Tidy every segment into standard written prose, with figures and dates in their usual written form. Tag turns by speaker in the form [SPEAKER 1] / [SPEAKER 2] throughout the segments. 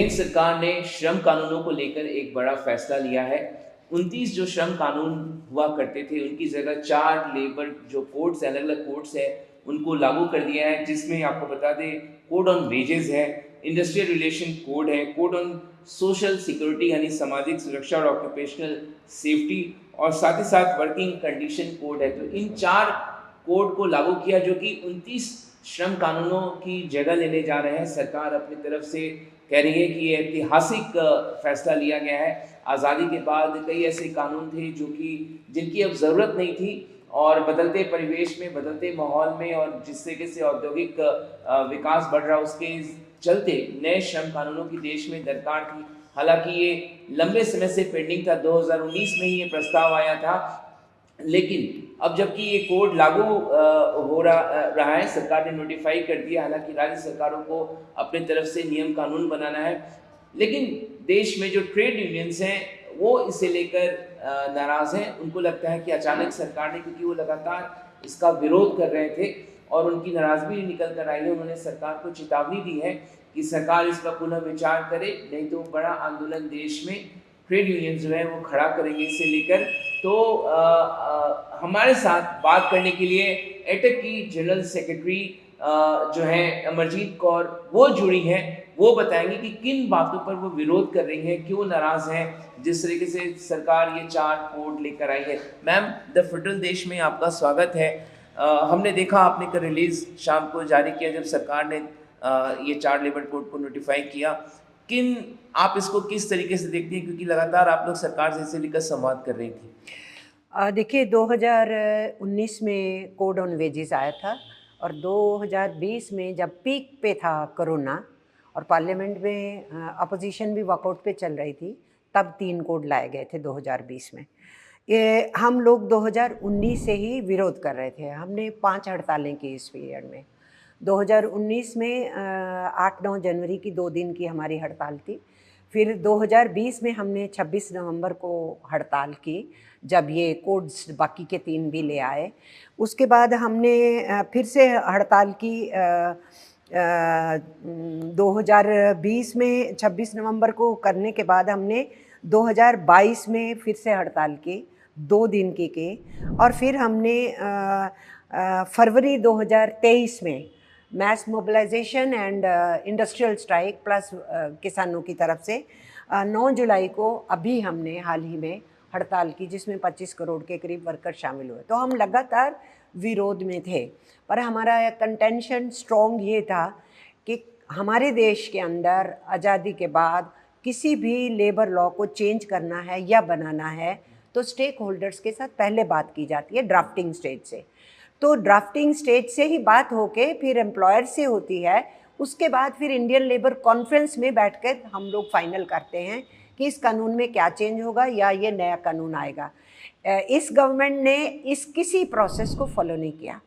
[SPEAKER 1] केंद्र सरकार ने श्रम कानूनों को लेकर एक बड़ा फैसला लिया है। 29 जो श्रम कानून हुआ करते थे, उनकी जगह 4 लेबर जो कोड्स हैं, अलग-अलग कोड्स हैं, उनको लागू कर दिया है, जिसमें आपको बता दें कोड ऑन वेजेस है, इंडस्ट्रियल रिलेशन कोड है, कोड ऑन सोशल सिक्योरिटी यानी सामाजिक सुरक्षा और ऑक्यूपेशनल सेफ्टी, और साथ ही साथ वर्किंग कंडीशन कोड है। तो इन 4 कोड को लागू किया, जो कि 29 श्रम कानूनों की जगह लेने जा रहे हैं। सरकार अपनी तरफ से कह रही है कि ये ऐतिहासिक फैसला लिया गया है। आज़ादी के बाद कई ऐसे कानून थे जो कि जिनकी अब ज़रूरत नहीं थी, और बदलते परिवेश में, बदलते माहौल में, और जिस तरीके से औद्योगिक विकास बढ़ रहा, उसके चलते नए श्रम कानूनों की देश में दरकार थी। हालांकि ये लंबे समय से पेंडिंग था, 2019 में ही ये प्रस्ताव आया था, लेकिन अब जबकि ये कोड लागू हो रहा है, सरकार ने नोटिफाई कर दिया। हालांकि राज्य सरकारों को अपने तरफ से नियम कानून बनाना है, लेकिन देश में जो ट्रेड यूनियंस हैं वो इसे लेकर नाराज़ हैं। उनको लगता है कि अचानक सरकार ने, क्योंकि वो लगातार इसका विरोध कर रहे थे और उनकी नाराज़गी निकल कर आई है, उन्होंने सरकार को चेतावनी दी है कि सरकार इस पर पुनः विचार करे, नहीं तो बड़ा आंदोलन देश में ट्रेड यूनियन जो है वो खड़ा करेंगे इसे लेकर। तो हमारे साथ बात करने के लिए एटक की जनरल सेक्रेटरी जो है अमरजीत कौर, वो जुड़ी हैं। वो बताएंगे कि किन बातों पर वो विरोध कर रही हैं, क्यों नाराज़ हैं, जिस तरीके से सरकार ये 4 कोड लेकर आई है। मैम, द फेडरल देश में आपका स्वागत है। हमने देखा आपने एक रिलीज़ शाम को जारी किया जब सरकार ने ये 4 लेबर कोड को नोटिफाई किया। आप इसको किस तरीके से देखती हैं, क्योंकि लगातार आप लोग सरकार से इसे लेकर संवाद कर रही थी?
[SPEAKER 2] देखिए, 2019 में कोड ऑन वेजेस आया था, और 2020 में जब पीक पे था कोरोना और पार्लियामेंट में अपोजिशन भी वॉकआउट पे चल रही थी, तब 3 कोड लाए गए थे 2020 में। ये हम लोग 2019 से ही विरोध कर रहे थे। हमने 5 हड़तालें की इस पीरियड में। 2019 में 8-9 जनवरी की 2 दिन की हमारी हड़ताल थी। फिर 2020 में हमने 26 नवंबर को हड़ताल की, जब ये कोड्स बाकी के 3 भी ले आए। उसके बाद हमने फिर से हड़ताल की 2020 में 26 नवंबर को करने के बाद हमने 2022 में फिर से हड़ताल की, 2 दिन की। और फिर हमने फरवरी 2023 में mass mobilization and industrial strike plus किसानों की तरफ से 9 जुलाई को अभी हमने हाल ही में हड़ताल की, जिसमें 25 करोड़ के करीब वर्कर शामिल हुए। तो हम लगातार विरोध में थे, पर हमारा कंटेंशन स्ट्रॉन्ग ये था कि हमारे देश के अंदर आज़ादी के बाद किसी भी लेबर लॉ को चेंज करना है या बनाना है तो स्टेक होल्डर्स के साथ पहले बात की जाती है ड्राफ्टिंग स्टेज से। तो ड्राफ्टिंग स्टेज से ही बात होके फिर एम्प्लॉयर से होती है। उसके बाद फिर इंडियन लेबर कॉन्फ्रेंस में बैठकर हम लोग फाइनल करते हैं कि इस कानून में क्या चेंज होगा या ये नया कानून आएगा। इस गवर्नमेंट ने इस किसी प्रोसेस को फॉलो नहीं किया।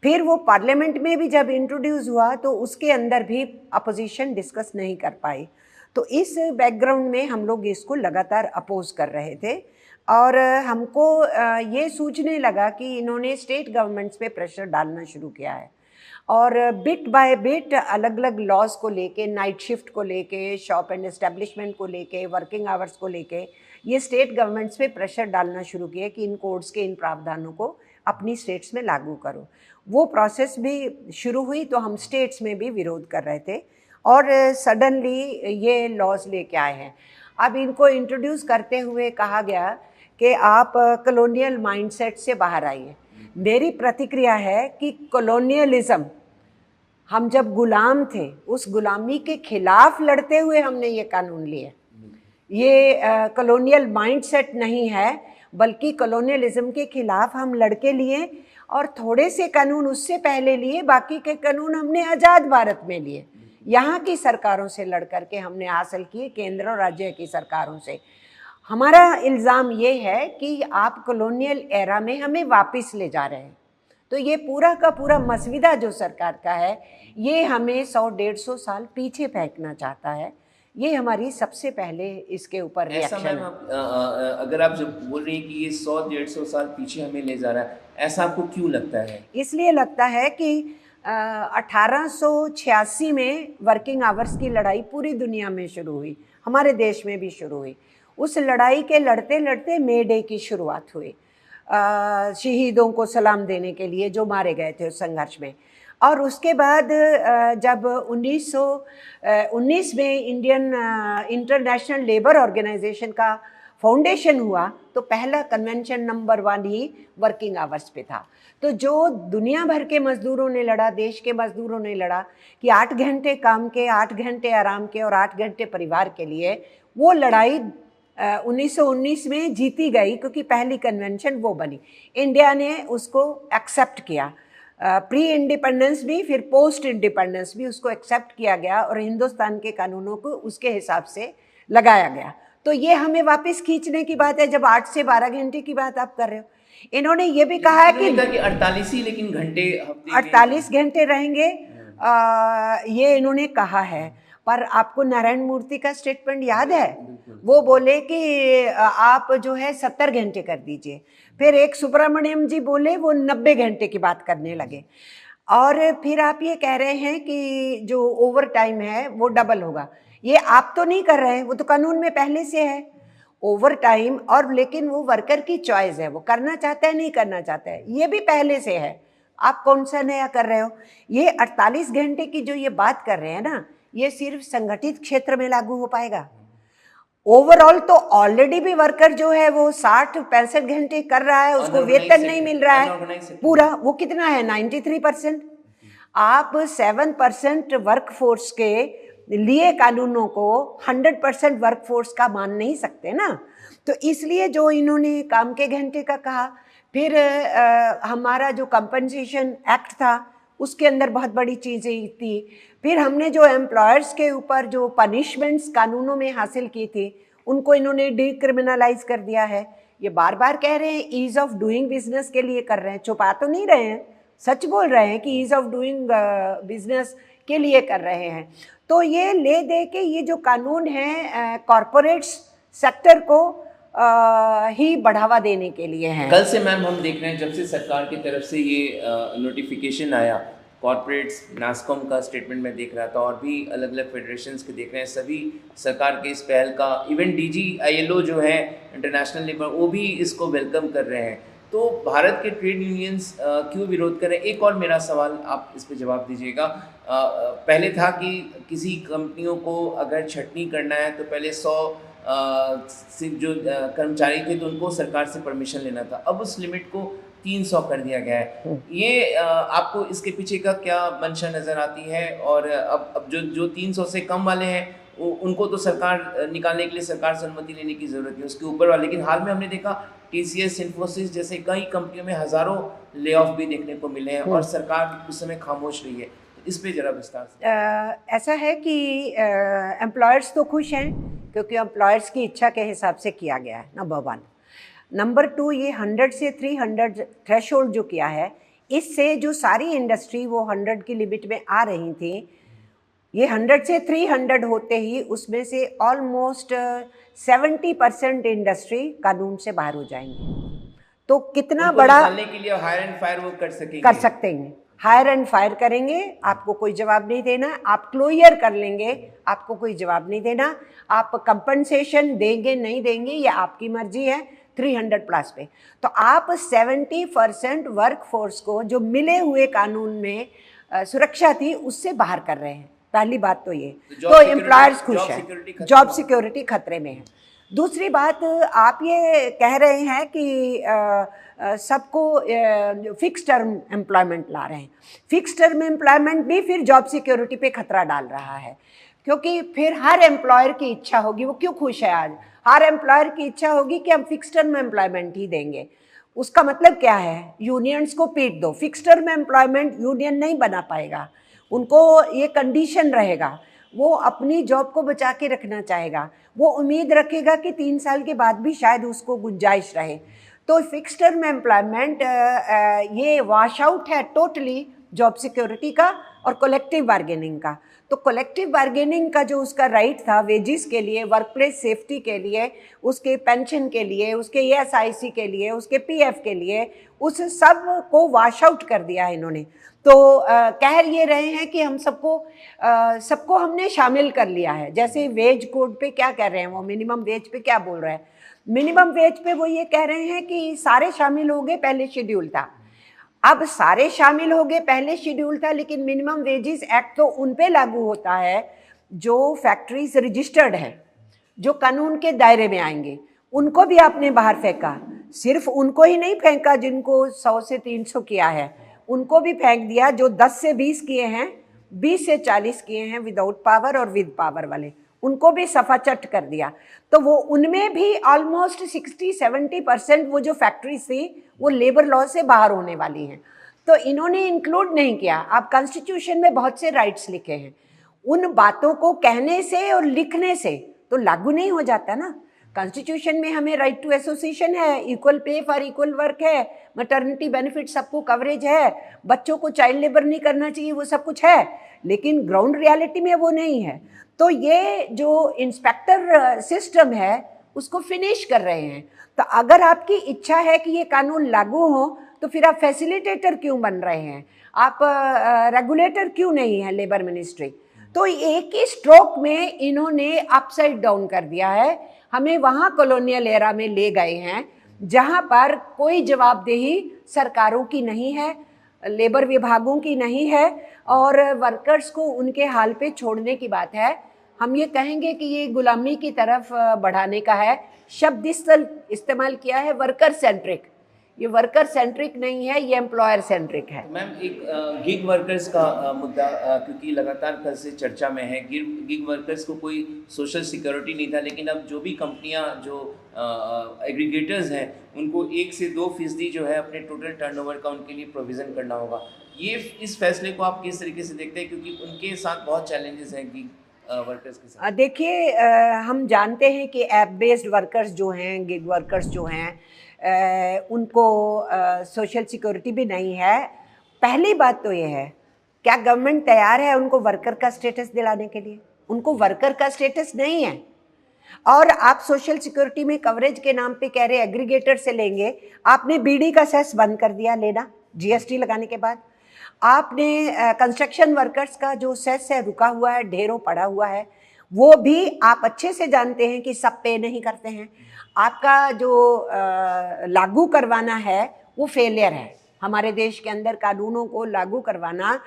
[SPEAKER 2] फिर वो पार्लियामेंट में भी जब इंट्रोड्यूस हुआ तो उसके अंदर भी अपोजिशन डिस्कस नहीं कर पाई। तो इस बैकग्राउंड में हम लोग इसको लगातार अपोज कर रहे थे, और हमको ये सूझने लगा कि इन्होंने स्टेट गवर्नमेंट्स पे प्रेशर डालना शुरू किया है, और बिट बाय बिट अलग अलग लॉज को लेके, नाइट शिफ्ट को लेके, शॉप एंड एस्टेब्लिशमेंट को लेके, वर्किंग आवर्स को लेके, ये स्टेट गवर्नमेंट्स पे प्रेशर डालना शुरू किया कि इन कोड्स के इन प्रावधानों को अपनी स्टेट्स में लागू करो। वो प्रोसेस भी शुरू हुई तो हम स्टेट्स में भी विरोध कर रहे थे, और सडनली ये लॉज लेके आए हैं। अब इनको इंट्रोड्यूस करते हुए कहा गया कि आप कॉलोनियल माइंडसेट से बाहर आइए। मेरी प्रतिक्रिया है कि कॉलोनियलिज्म, हम जब गुलाम थे उस गुलामी के खिलाफ लड़ते हुए हमने ये कानून लिए। ये कॉलोनियल माइंडसेट नहीं है, बल्कि कॉलोनियलिज्म के खिलाफ हम लड़के लिए, और थोड़े से कानून उससे पहले लिए, बाकी के कानून हमने आज़ाद भारत में लिए। यहाँ की सरकारों से लड़ करके हमने हासिल किए, केंद्र और राज्य की सरकारों से। हमारा इल्ज़ाम ये है कि आप कॉलोनियल एरा में हमें वापस ले जा रहे हैं। तो ये पूरा का पूरा मसविदा जो सरकार का है, ये हमें 100-150 साल पीछे फेंकना चाहता है। ये हमारी सबसे पहले इसके ऊपर रिएक्शन है।
[SPEAKER 1] अगर आप जब बोल रही हैं कि ये 100-150 साल पीछे हमें ले जा रहा है, ऐसा आपको क्यों लगता है?
[SPEAKER 2] इसलिए लगता है कि 1886 में वर्किंग आवर्स की लड़ाई पूरी दुनिया में शुरू हुई, हमारे देश में भी शुरू हुई। उस लड़ाई के लड़ते लड़ते मे डे की शुरुआत हुई, शहीदों को सलाम देने के लिए जो मारे गए थे उस संघर्ष में। और उसके बाद जब 1919 में इंडियन इंटरनेशनल लेबर ऑर्गेनाइजेशन का फाउंडेशन हुआ, तो पहला कन्वेंशन नंबर 1 ही वर्किंग आवर्स पे था। तो जो दुनिया भर के मज़दूरों ने लड़ा, देश के मज़दूरों ने लड़ा कि 8 घंटे काम के, 8 घंटे आराम के और 8 घंटे परिवार के लिए, वो लड़ाई 1919 में जीती गई, क्योंकि पहली कन्वेंशन वो बनी। इंडिया ने उसको एक्सेप्ट किया, प्री इंडिपेंडेंस भी, फिर पोस्ट इंडिपेंडेंस भी उसको एक्सेप्ट किया गया और हिंदुस्तान के कानूनों को उसके हिसाब से लगाया गया। तो ये हमें वापस खींचने की बात है, जब 8 से 12 घंटे की बात आप कर रहे हो। इन्होंने ये भी कहा है कि
[SPEAKER 1] 48 ही लेकिन घंटे,
[SPEAKER 2] 48 घंटे रहेंगे, ये इन्होंने कहा है। पर आपको नारायण मूर्ति का स्टेटमेंट याद है? वो बोले कि आप जो है 70 घंटे कर दीजिए। फिर एक सुब्रमण्यम जी बोले वो 90 घंटे की बात करने लगे। और फिर आप ये कह रहे हैं कि जो ओवर टाइम है वो डबल होगा। ये आप तो नहीं कर रहे हैं, वो तो कानून में पहले से है ओवर टाइम, और लेकिन वो वर्कर की चॉइस है, वो करना चाहता है नहीं करना चाहता है, ये भी पहले से है। आप कौन सा नया कर रहे हो? ये 48 घंटे की जो ये बात कर रहे हैं ना, ये सिर्फ संगठित क्षेत्र में लागू हो पाएगा। ओवरऑल तो ऑलरेडी भी वर्कर जो है वो 60-65 घंटे कर रहा है, उसको वेतन नहीं मिल रहा है पूरा। वो कितना है? 93%। आप 7% वर्क फोर्स के लिए कानूनों को 100% वर्क फोर्स का मान नहीं सकते ना। तो इसलिए जो इन्होंने काम के घंटे का कहा, फिर हमारा जो कंपनसेशन एक्ट था उसके अंदर बहुत बड़ी चीज़ें थी। फिर हमने जो एम्प्लॉयर्स के ऊपर जो पनिशमेंट्स कानूनों में हासिल की थी, उनको इन्होंने डिक्रिमिनलाइज कर दिया है। ये बार बार कह रहे हैं ईज़ ऑफ डूइंग बिजनेस के लिए कर रहे हैं, छुपा तो नहीं रहे हैं, सच बोल रहे हैं कि ईज़ ऑफ डूइंग बिजनेस के लिए कर रहे हैं। तो ये ले दे के ये जो कानून है कॉरपोरेट्स सेक्टर को ही बढ़ावा देने के लिए है।
[SPEAKER 1] कल से मैम हम देख रहे हैं, जब से सरकार की तरफ से ये नोटिफिकेशन आया, कॉरपोरेट्स, नास्कॉम का स्टेटमेंट मैं देख रहा था और भी अलग अलग फेडरेशंस के देख रहे हैं, सभी सरकार के इस पहल का, इवन डीजी ILO जो है इंटरनेशनल लेबर, वो भी इसको वेलकम कर रहे हैं। तो भारत के ट्रेड यूनियंस क्यों विरोध करें? एक और मेरा सवाल, आप इस पर जवाब दीजिएगा। पहले था कि किसी कंपनियों को अगर छटनी करना है तो पहले 100 सिर्फ जो कर्मचारी थे तो उनको सरकार से परमिशन लेना था, अब उस लिमिट को 300 कर दिया गया है। ये आपको इसके पीछे का क्या मंशा नज़र आती है? और अब जो 300 से कम वाले हैं उनको तो सरकार निकालने के लिए सरकार से अनुमति लेने की ज़रूरत है, उसके ऊपर वाले। लेकिन हाल में हमने देखा TCS, इन्फोसिस जैसे कई कंपनियों में हज़ारों ले ऑफ भी देखने को मिले हैं और सरकार उस समय खामोश रही है। इस पे जरा विस्तार से।
[SPEAKER 2] ऐसा है कि एम्प्लॉयर्स तो खुश हैं क्योंकि एम्प्लॉयर्स की इच्छा के हिसाब से किया गया है, नंबर 1। नंबर 2, ये 100 से 300 थ्रेशोल्ड जो किया है, इससे जो सारी इंडस्ट्री वो 100 की लिमिट में आ रही थी, ये 100 से 300 होते ही उसमें से ऑलमोस्ट 70% इंडस्ट्री कानून से बाहर हो जाएंगी। तो कितना बड़ा
[SPEAKER 1] निकालने के लिए हायर एंड फायर वो कर
[SPEAKER 2] सकते हैं, हायर एंड फायर करेंगे, आपको कोई जवाब नहीं देना, आप क्लोजर कर लेंगे, आपको कोई जवाब नहीं देना, आप कंपनसेशन देंगे नहीं देंगे ये आपकी मर्जी है 300 प्लस पे। तो आप 70% वर्क फोर्स को जो मिले हुए कानून में सुरक्षा थी उससे बाहर कर रहे हैं। पहली बात तो ये, तो एम्प्लॉयर्स खुश है, जॉब सिक्योरिटी खतरे में है। दूसरी बात, आप ये कह रहे हैं कि सबको फिक्स टर्म एम्प्लॉयमेंट ला रहे हैं। फिक्स टर्म एम्प्लॉयमेंट भी फिर जॉब सिक्योरिटी पे खतरा डाल रहा है, क्योंकि फिर हर एम्प्लॉयर की इच्छा होगी, वो क्यों खुश है आज, हर एम्प्लॉयर की इच्छा होगी कि हम फिक्स टर्म एम्प्लॉयमेंट ही देंगे। उसका मतलब क्या है? यूनियंस को पीट दो। फिक्स टर्म एम्प्लॉयमेंट यूनियन नहीं बना पाएगा, उनको ये कंडीशन रहेगा, वो अपनी जॉब को बचा के रखना चाहेगा, वो उम्मीद रखेगा कि 3 साल के बाद भी शायद उसको गुंजाइश रहे। तो फिक्स टर्म एम्प्लॉयमेंट ये वॉश आउट है टोटली जॉब सिक्योरिटी का और कलेक्टिव बार्गेनिंग का। तो कलेक्टिव बार्गेनिंग का जो उसका राइट था वेजिस के लिए, वर्क प्लेस सेफ्टी के लिए, उसके पेंशन के लिए, उसके ESIC के लिए, उसके PF के लिए, उस सब को वॉश आउट कर दिया है इन्होंने। तो कह ये रहे हैं कि हम सबको हमने शामिल कर लिया है। जैसे वेज कोड पे क्या कह रहे हैं वो, मिनिमम वेज पे क्या बोल रहे हैं, मिनिमम वेज पे वो ये कह रहे हैं कि सारे शामिल हो गए, पहले शेड्यूल था। अब सारे शामिल हो गए, पहले शेड्यूल था, लेकिन मिनिमम वेजेस एक्ट तो उन पे लागू होता है जो फैक्ट्रीज रजिस्टर्ड है, जो कानून के दायरे में आएंगे। उनको भी आपने बाहर फेंका, सिर्फ उनको ही नहीं फेंका जिनको 100 से 300 किया है, उनको भी फेंक दिया। जो 10 से 20 किए हैं, 20 से 40 किए हैं विदाउट पावर और विद पावर वाले, उनको भी सफाचट कर दिया। तो वो उनमें भी ऑलमोस्ट 60-70% वो जो फैक्ट्रीज थी वो लेबर लॉ से बाहर होने वाली हैं। तो इन्होंने इंक्लूड नहीं किया। अब कॉन्स्टिट्यूशन में बहुत से राइट्स लिखे हैं, उन बातों को कहने से और लिखने से तो लागू नहीं हो जाता ना। कॉन्स्टिट्यूशन में हमें राइट टू एसोसिएशन है, equal pay for equal work है, मैटरनिटी बेनिफिट सबको कवरेज है, बच्चों को चाइल्ड लेबर नहीं करना चाहिए, वो सब कुछ है, लेकिन ग्राउंड रियलिटी में वो नहीं है। तो ये जो इंस्पेक्टर सिस्टम है उसको फिनिश कर रहे हैं। तो अगर आपकी इच्छा है कि ये कानून लागू हो तो फिर आप फैसिलिटेटर क्यों बन रहे हैं, आप रेगुलेटर क्यों नहीं है लेबर मिनिस्ट्री। तो एक ही स्ट्रोक में इन्होंने अपसाइड डाउन कर दिया है, हमें वहाँ कॉलोनियल एरा में ले गए हैं जहाँ पर कोई जवाबदेही सरकारों की नहीं है, लेबर विभागों की नहीं है, और वर्कर्स को उनके हाल पे छोड़ने की बात है। हम ये कहेंगे कि ये गुलामी की तरफ बढ़ाने का है। शब्द इस्तेमाल किया है वर्कर सेंट्रिक, ये वर्कर सेंट्रिक नहीं है, ये एम्प्लॉयर सेंट्रिक है।
[SPEAKER 1] मैम, एक गिग वर्कर्स का मुद्दा क्योंकि लगातार कल से चर्चा में है। गिग वर्कर्स को कोई सोशल सिक्योरिटी नहीं था, लेकिन अब जो भी कंपनियां जो एग्रीगेटर्स हैं उनको 1 से 2% जो है अपने टोटल टर्नओवर का उनके लिए प्रोविज़न करना होगा। ये इस फैसले को आप किस तरीके से देखते हैं, क्योंकि उनके साथ बहुत चैलेंजेस हैं गिग वर्कर्स के साथ?
[SPEAKER 2] देखिए, हम जानते हैं कि ऐप बेस्ड वर्कर्स जो हैं, गिग वर्कर्स जो हैं, उनको सोशल सिक्योरिटी भी नहीं है। पहली बात तो ये है, क्या गवर्नमेंट तैयार है उनको वर्कर का स्टेटस दिलाने के लिए? उनको वर्कर का स्टेटस नहीं है। और आप सोशल सिक्योरिटी में कवरेज के नाम पे कह रहे एग्रीगेटर से लेंगे। आपने बीडी का सेस बंद कर दिया लेना GST लगाने के बाद। आपने कंस्ट्रक्शन वर्कर्स का जो सेस है रुका हुआ है, ढेरों पड़ा हुआ है, वो भी आप अच्छे से जानते हैं कि सब पे नहीं करते हैं। आपका जो लागू करवाना है वो फेलियर है। हमारे देश के अंदर कानूनों को लागू करवाना,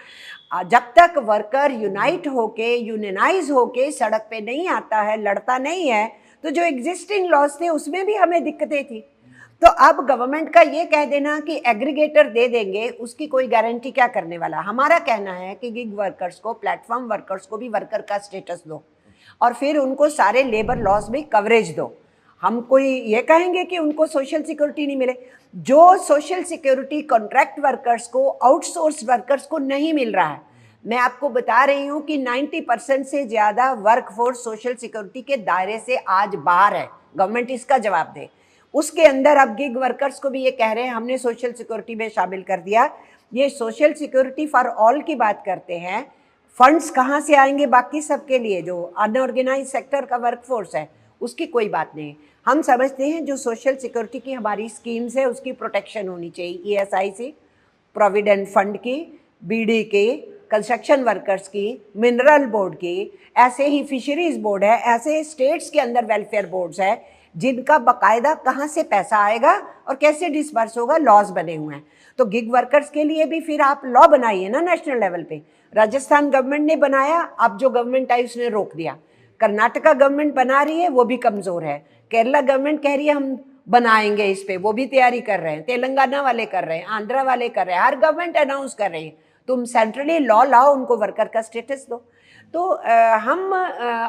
[SPEAKER 2] जब तक वर्कर यूनाइट होके, यूनियनाइज होके सड़क पे नहीं आता है, लड़ता नहीं है, तो जो एग्जिस्टिंग लॉज थे उसमें भी हमें दिक्कतें थी। तो अब गवर्नमेंट का ये कह देना कि एग्रीगेटर दे देंगे, उसकी कोई गारंटी क्या करने वाला। हमारा कहना है कि गिग वर्कर्स को, प्लेटफॉर्म वर्कर्स को भी वर्कर का स्टेटस दो और फिर उनको सारे लेबर लॉज में कवरेज दो। हम कोई ये कहेंगे कि उनको सोशल सिक्योरिटी नहीं मिले। जो सोशल सिक्योरिटी कॉन्ट्रैक्ट वर्कर्स को, आउटसोर्स वर्कर्स को नहीं मिल रहा है, मैं आपको बता रही हूँ कि 90% से ज़्यादा वर्कफोर्स सोशल सिक्योरिटी के दायरे से आज बाहर है। गवर्नमेंट इसका जवाब दे। उसके अंदर अब गिग वर्कर्स को भी ये कह रहे हैं हमने सोशल सिक्योरिटी में शामिल कर दिया। ये सोशल सिक्योरिटी फॉर ऑल की बात करते हैं। फंड्स कहाँ से आएंगे बाकी सबके लिए? जो अनऑर्गेनाइज सेक्टर का वर्कफोर्स है उसकी कोई बात नहीं। हम समझते हैं जो सोशल सिक्योरिटी की हमारी स्कीम्स है उसकी प्रोटेक्शन होनी चाहिए। ESIC, प्रोविडेंट फंड की, BD की, कंस्ट्रक्शन वर्कर्स की, मिनरल बोर्ड की, ऐसे ही फिशरीज बोर्ड है, ऐसे स्टेट्स के अंदर वेलफेयर बोर्ड्स है जिनका बाकायदा कहाँ से पैसा आएगा और कैसे डिस्बर्स होगा, लॉज बने हुए हैं। तो गिग वर्कर्स के लिए भी फिर आप लॉ बनाइए ना नेशनल लेवल पे। राजस्थान गवर्नमेंट ने बनाया, अब जो गवर्नमेंट आई उसने रोक दिया। कर्नाटका गवर्नमेंट बना रही है, वो भी कमज़ोर है। केरला गवर्नमेंट कह रही है हम बनाएंगे इस पे, वो भी तैयारी कर रहे हैं। तेलंगाना वाले कर रहे हैं, आंध्रा वाले कर रहे हैं, हर गवर्नमेंट अनाउंस कर रही है। तुम सेंट्रली लॉ लाओ, उनको वर्कर का स्टेटस दो। तो हम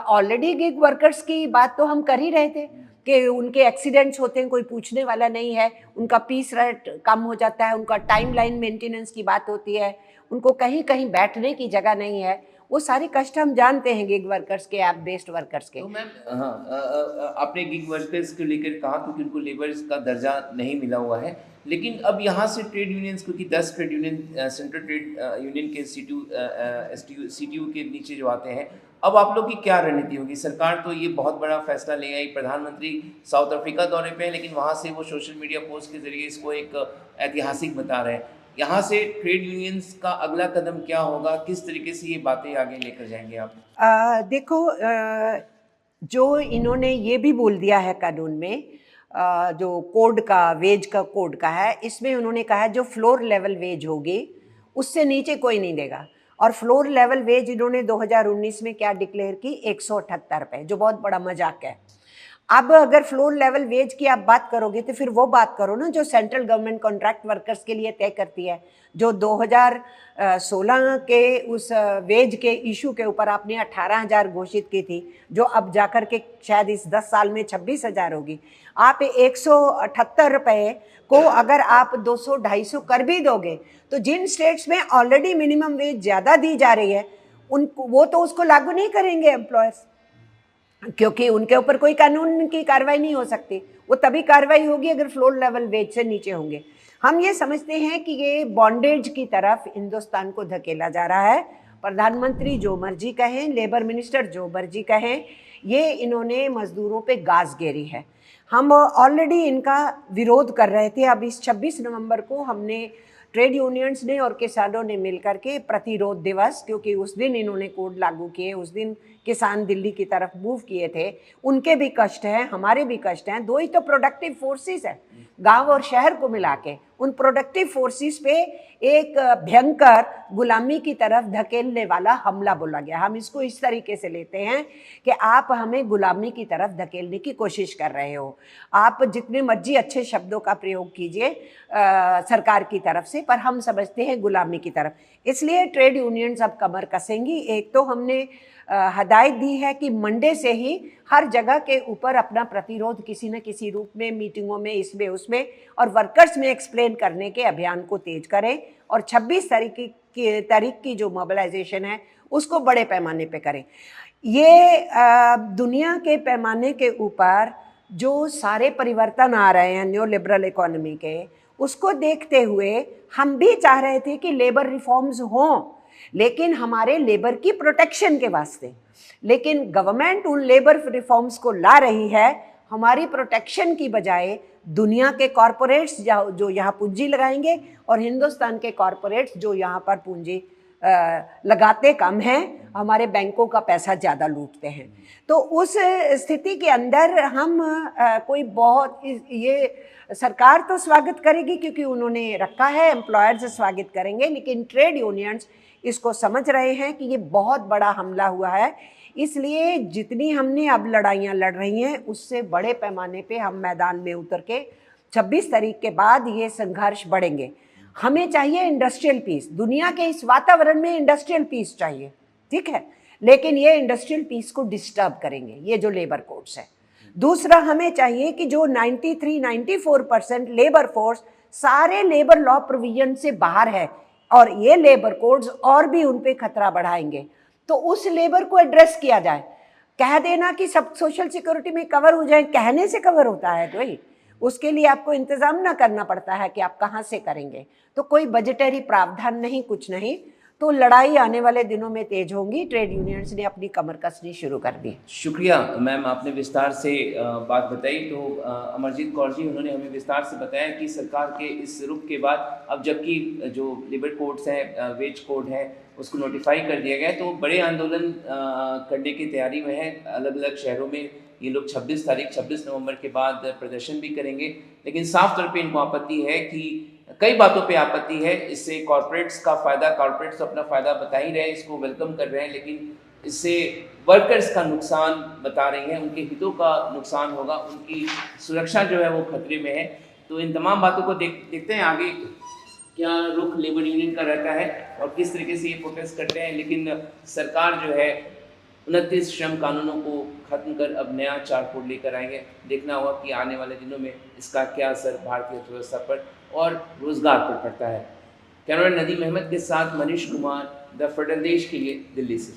[SPEAKER 2] ऑलरेडी गिग वर्कर्स की बात तो हम कर ही रहे थे कि उनके एक्सीडेंट्स होते हैं, कोई पूछने वाला नहीं है, उनका पीस रेट कम हो जाता है, उनका टाइम लाइन मेंटेनेंस की बात होती है, उनको कहीं कहीं बैठने की जगह नहीं है, वो सारे कष्ट हम जानते हैं गिग वर्कर्स के, ऐप बेस्ड वर्कर्स के।
[SPEAKER 1] तो मैम, हाँ, आपने गिग वर्कर्स को लेकर कहा क्योंकि उनको लेबर्स का दर्जा नहीं मिला हुआ है, लेकिन अब यहाँ से ट्रेड यूनियंस, क्योंकि 10 trade union central trade union के CTU के नीचे जो आते हैं, अब आप लोग की क्या रणनीति होगी? सरकार तो ये बहुत बड़ा फैसला ले आई, प्रधानमंत्री साउथ अफ्रीका दौरे पे हैं, लेकिन वहाँ से वो सोशल मीडिया पोस्ट के जरिए इसको एक ऐतिहासिक बता रहे हैं। यहाँ से ट्रेड यूनियंस का अगला कदम क्या होगा? किस तरीके से ये बातें आगे लेकर जाएंगे आप?
[SPEAKER 2] देखो, जो इन्होंने ये भी बोल दिया है कानून में, जो कोड का, वेज का कोड का है, इसमें उन्होंने कहा है जो फ्लोर लेवल वेज होगी उससे नीचे कोई नहीं देगा। और फ्लोर लेवल वेज इन्होंने 2019 में क्या डिक्लेयर की, 178 रुपये, जो बहुत बड़ा मजाक है। अब अगर फ्लोर लेवल वेज की आप बात करोगे तो फिर वो बात करो ना जो सेंट्रल गवर्नमेंट कॉन्ट्रैक्ट वर्कर्स के लिए तय करती है, जो 2016 के उस वेज के इशू के ऊपर आपने 18,000 घोषित की थी, जो अब जाकर के शायद इस 10 साल में 26,000 होगी। आप 178 रुपये को अगर आप 200-250 कर भी दोगे तो जिन स्टेट्स में ऑलरेडी मिनिमम वेज ज़्यादा दी जा रही है उनको, वो तो उसको लागू नहीं करेंगे एम्प्लॉयर्स, क्योंकि उनके ऊपर कोई कानून की कार्रवाई नहीं हो सकती। वो तभी कार्रवाई होगी अगर फ्लोर लेवल वेज से नीचे होंगे। हम ये समझते हैं कि ये बॉन्डेज की तरफ हिंदुस्तान को धकेला जा रहा है। प्रधानमंत्री जो मर्जी कहें, लेबर मिनिस्टर जो मर्जी कहें, ये इन्होंने मजदूरों पे गाज गेरी है। हम ऑलरेडी इनका विरोध कर रहे थे। अब इस 26 नवंबर को हमने ट्रेड यूनियंस ने और किसानों ने मिलकर के प्रतिरोध दिवस, क्योंकि उस दिन इन्होंने कोड लागू किए, उस दिन किसान दिल्ली की तरफ मूव किए थे, उनके भी कष्ट हैं, हमारे भी कष्ट हैं। दो ही तो प्रोडक्टिव फोर्सेस हैं, गांव और शहर को मिला के। उन प्रोडक्टिव फोर्सेस पे एक भयंकर गुलामी की तरफ धकेलने वाला हमला बोला गया। हम इसको इस तरीके से लेते हैं कि आप हमें गुलामी की तरफ धकेलने की कोशिश कर रहे हो। आप जितने मर्जी अच्छे शब्दों का प्रयोग कीजिए सरकार की तरफ से, पर हम समझते हैं गुलामी की तरफ। इसलिए ट्रेड यूनियंस अब कमर कसेंगी। एक तो हमने हदायत दी है कि मंडे से ही हर जगह के ऊपर अपना प्रतिरोध किसी न किसी रूप में, मीटिंगों में, इसमें उसमें और वर्कर्स में एक्सप्लेन करने के अभियान को तेज करें, और 26 तारीख की जो मोबिलाइजेशन है उसको बड़े पैमाने पे करें। ये दुनिया के पैमाने के ऊपर जो सारे परिवर्तन आ रहे हैं न्यू लिबरल इकोनॉमी के, उसको देखते हुए हम भी चाह रहे थे कि लेबर रिफॉर्म्स हों, लेकिन हमारे लेबर की प्रोटेक्शन के वास्ते। लेकिन गवर्नमेंट उन लेबर रिफॉर्म्स को ला रही है हमारी प्रोटेक्शन की बजाय दुनिया के कॉरपोरेट्स जो यहाँ पूंजी लगाएंगे और हिंदुस्तान के कॉरपोरेट्स जो यहाँ पर पूंजी लगाते कम हैं, हमारे बैंकों का पैसा ज़्यादा लूटते हैं। तो उस स्थिति के अंदर हम कोई बहुत ये सरकार तो स्वागत करेगी क्योंकि उन्होंने रखा है, एम्प्लॉयर्स स्वागत करेंगे, लेकिन ट्रेड यूनियंस इसको समझ रहे हैं कि ये बहुत बड़ा हमला हुआ है। इसलिए जितनी हमने अब लड़ाइयाँ लड़ रही हैं उससे बड़े पैमाने पे हम मैदान में उतर के 26 तारीख के बाद ये संघर्ष बढ़ेंगे। हमें चाहिए इंडस्ट्रियल पीस, दुनिया के इस वातावरण में इंडस्ट्रियल पीस चाहिए, ठीक है, लेकिन ये इंडस्ट्रियल पीस को डिस्टर्ब करेंगे ये जो लेबर कोड्स है। दूसरा, हमें चाहिए कि जो 93-94% लेबर फोर्स सारे लेबर लॉ प्रोविजन से बाहर है और ये लेबर कोड्स और भी उन पे खतरा बढ़ाएंगे, तो उस लेबर को एड्रेस किया जाए। कह देना कि सब सोशल सिक्योरिटी में कवर हो जाए, कहने से कवर होता है कोई? उसके लिए आपको इंतजाम ना करना पड़ता है कि आप कहाँ से करेंगे। तो कोई बजटरी प्रावधान नहीं, कुछ नहीं। तो लड़ाई आने वाले दिनों में तेज होंगी। ट्रेड यूनियंस ने अपनी कमर कसनी शुरू कर दी।
[SPEAKER 1] शुक्रिया मैम, आपने विस्तार से बात बताई। तो अमरजीत कौर जी, उन्होंने हमें विस्तार से बताया कि सरकार के इस रुख के बाद अब जबकि जो लेबर कोड्स हैं, वेज कोड है, उसको नोटिफाई कर दिया गया, तो बड़े आंदोलन करने की तैयारी में है। अलग अलग शहरों में ये लोग 26 नवंबर के बाद प्रदर्शन भी करेंगे। लेकिन साफ तौर पे इनको आपत्ति है कि कई बातों पे आपत्ति है। इससे कॉरपोरेट्स का फ़ायदा, कॉरपोरेट्स अपना फ़ायदा बता ही रहे हैं, इसको वेलकम कर रहे हैं, लेकिन इससे वर्कर्स का नुकसान बता रही हैं, उनके हितों का नुकसान होगा, उनकी सुरक्षा जो है वो खतरे में है। तो इन तमाम बातों को देखते हैं आगे क्या रुख लेबर यूनियन का रहता है और किस तरीके से ये प्रोटेस्ट करते हैं। लेकिन सरकार जो है 29 श्रम कानूनों को खत्म कर अब नया 4 कोड लेकर आएंगे। देखना होगा कि आने वाले दिनों में इसका क्या असर भारतीय अर्थव्यवस्था पर और रोजगार पर पड़ता है। कैमरा नदीम अहमद के साथ मनीष कुमार, द फेडरल देश के लिए, दिल्ली से।